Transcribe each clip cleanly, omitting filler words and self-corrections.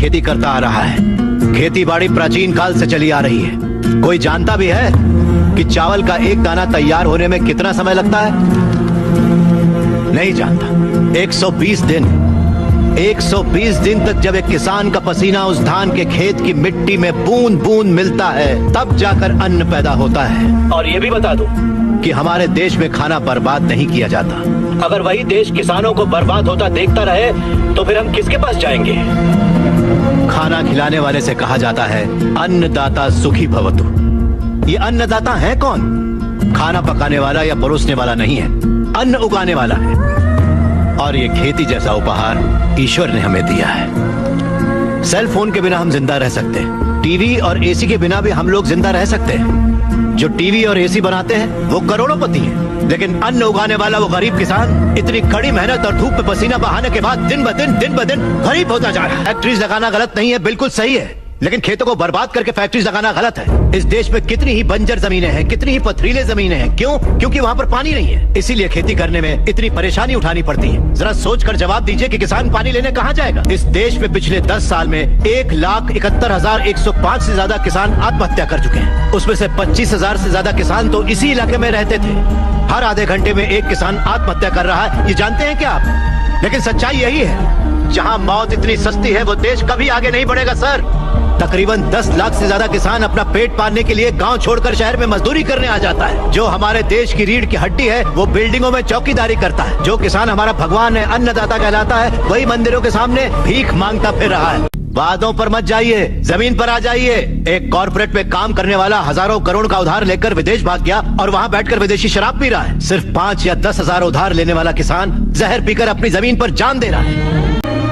खेती करता आ रहा है। खेती बाड़ी प्राचीन काल से चली आ रही है। कोई जानता भी है कि चावल का एक दाना तैयार होने में कितना समय लगता है? नहीं जानता। 120 दिन 120 दिन तक जब एक किसान का पसीना उस धान के खेत की मिट्टी में बूंद बूंद मिलता है, तब जाकर अन्न पैदा होता है। और ये भी बता दूं कि हमारे देश में खाना बर्बाद नहीं किया जाता। अगर वही देश किसानों को बर्बाद होता देखता रहे तो फिर हम किसके पास जाएंगे? खाना खिलाने वाले से कहा जाता है अन्नदाता सुखी भवतु। ये अन्नदाता है कौन? खाना पकाने वाला या परोसने वाला नहीं है, अन्न उगाने वाला है। और ये खेती जैसा उपहार ईश्वर ने हमें दिया है। सेल फोन के बिना हम जिंदा रह सकते हैं, टीवी और एसी के बिना भी हम लोग जिंदा रह सकते हैं। जो टीवी और एसी बनाते हैं वो करोड़ोंपति हैं, लेकिन अन्न उगाने वाला वो गरीब किसान इतनी कड़ी मेहनत और धूप में पसीना बहाने के बाद दिन ब दिन गरीब होता जा रहा है। फैक्ट्रीज लगाना गलत नहीं है, बिल्कुल सही है, लेकिन खेतों को बर्बाद करके फैक्ट्रीज लगाना गलत है। इस देश में कितनी ही बंजर जमीनें हैं, कितनी ही पथरीले जमीनें हैं। क्यों? क्योंकि वहाँ पर पानी नहीं है। इसीलिए खेती करने में इतनी परेशानी उठानी पड़ती है। जरा सोचकर जवाब दीजिए कि किसान पानी लेने कहाँ जाएगा? इस देश में पिछले 10 साल में 1,71,105 से ज्यादा किसान आत्महत्या कर चुके हैं। उसमें से 25,000 से ज्यादा किसान तो इसी इलाके में रहते थे। हर आधे घंटे में एक किसान आत्महत्या कर रहा है, ये जानते हैं क्या आप? लेकिन सच्चाई यही है, जहाँ मौत इतनी सस्ती है वो देश कभी आगे नहीं बढ़ेगा सर। तकरीबन 10 लाख से ज्यादा किसान अपना पेट पालने के लिए गांव छोड़कर शहर में मजदूरी करने आ जाता है। जो हमारे देश की रीढ़ की हड्डी है वो बिल्डिंगों में चौकीदारी करता है। जो किसान हमारा भगवान है, अन्नदाता कहलाता है, वही मंदिरों के सामने भीख मांगता फिर रहा है। वादों पर मत जाइए, जमीन पर आ जाइए। एक कॉर्पोरेट में काम करने वाला हजारों करोड़ का उधार लेकर विदेश भाग गया और वहाँ बैठकर विदेशी शराब पी रहा है। सिर्फ 5 या 10 हजार उधार लेने वाला किसान जहर पीकर अपनी जमीन पर जान दे रहा है।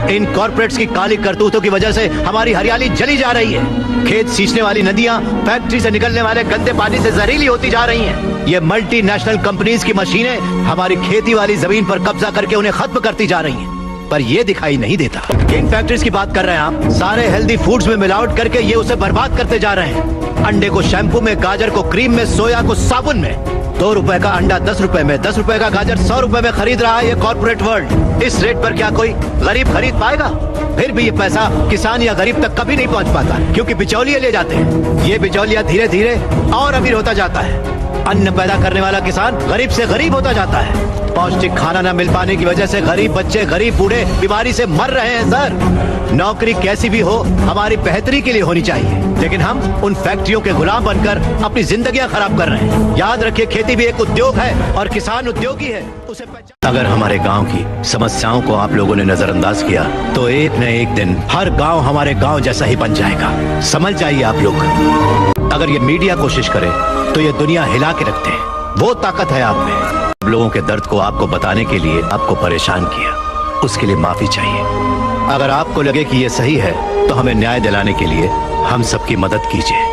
इन कॉर्पोरेट्स की काली करतूतों की वजह से हमारी हरियाली जली जा रही है। खेत सींचने वाली नदियां फैक्ट्री से निकलने वाले गंदे पानी से जहरीली होती जा रही हैं। ये मल्टीनेशनल कंपनीज की मशीनें हमारी खेती वाली जमीन पर कब्जा करके उन्हें खत्म करती जा रही हैं। पर ये दिखाई नहीं देता। किन फैक्ट्रीज की बात कर रहे हैं आप? सारे हेल्दी फूड्स में मिलावट करके ये उसे बर्बाद करते जा रहे हैं। अंडे को शैम्पू में, गाजर को क्रीम में, सोया को साबुन में। 2 रुपए का अंडा 10 रुपए में, 10 रुपए का गाजर 100 रुपए में खरीद रहा है ये कॉर्पोरेट वर्ल्ड। इस रेट पर क्या कोई गरीब खरीद पाएगा? फिर भी ये पैसा किसान या गरीब तक कभी नहीं पहुंच पाता, क्योंकि बिचौलिए ले जाते हैं। ये बिचौलिया धीरे धीरे और अमीर होता जाता है। अन्न पैदा करने वाला किसान गरीब से गरीब होता जाता है। पौष्टिक खाना न मिल पाने की वजह से गरीब बच्चे, गरीब बूढ़े बीमारी से मर रहे हैं सर। नौकरी कैसी भी हो हमारी बेहतरी के लिए होनी चाहिए, लेकिन हम उन फैक्ट्रियों के गुलाम बनकर अपनी जिंदगियां खराब कर रहे हैं। याद रखिए, खेती भी एक उद्योग है और किसान उद्योगी है, उसे अगर हमारे गांव की समस्याओं को आप लोगों ने नजरअंदाज किया तो एक न एक दिन हर गांव हमारे गांव जैसा ही बन जाएगा। समझ जाइए आप लोग। अगर ये मीडिया कोशिश करे तो ये दुनिया हिला के रखते हैं। वो ताकत है आप में। लोगों के दर्द को आपको बताने के लिए आपको परेशान किया, उसके लिए माफी चाहिए। अगर आपको लगे कि ये सही है तो हमें न्याय दिलाने के लिए हम सबकी मदद कीजिए।